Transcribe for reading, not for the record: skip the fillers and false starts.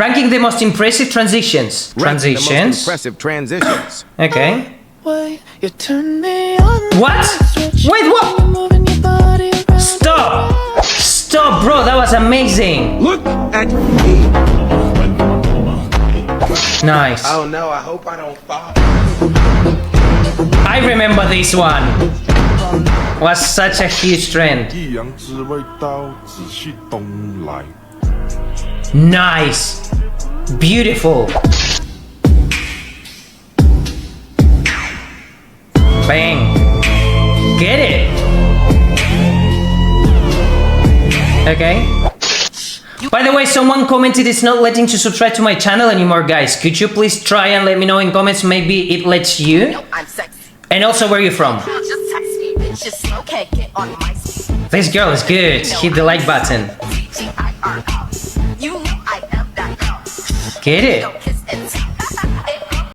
Ranking the most impressive transitions. Rank the most impressive transitions. Okay. You turn me on. What? Wait, what? Moving your body around. Stop! Stop, bro, that was amazing. Look at me. Nice. Oh no, I hope I don't fall. I remember this one. Was such a huge trend. 一阳之味道，仔细东来。 Nice. Beautiful. Bang. Get it. Okay. By the way, someone commented it's not letting you subscribe to my channel anymore, guys. Could you please try and let me know in comments? Maybe it lets you. I'm sexy. And also, where are you from? Just text me, bitches. Okay, get on my This girl is good. Hit the like button. TGIRL. You know I am that girl. Get it. Don't kiss and tell.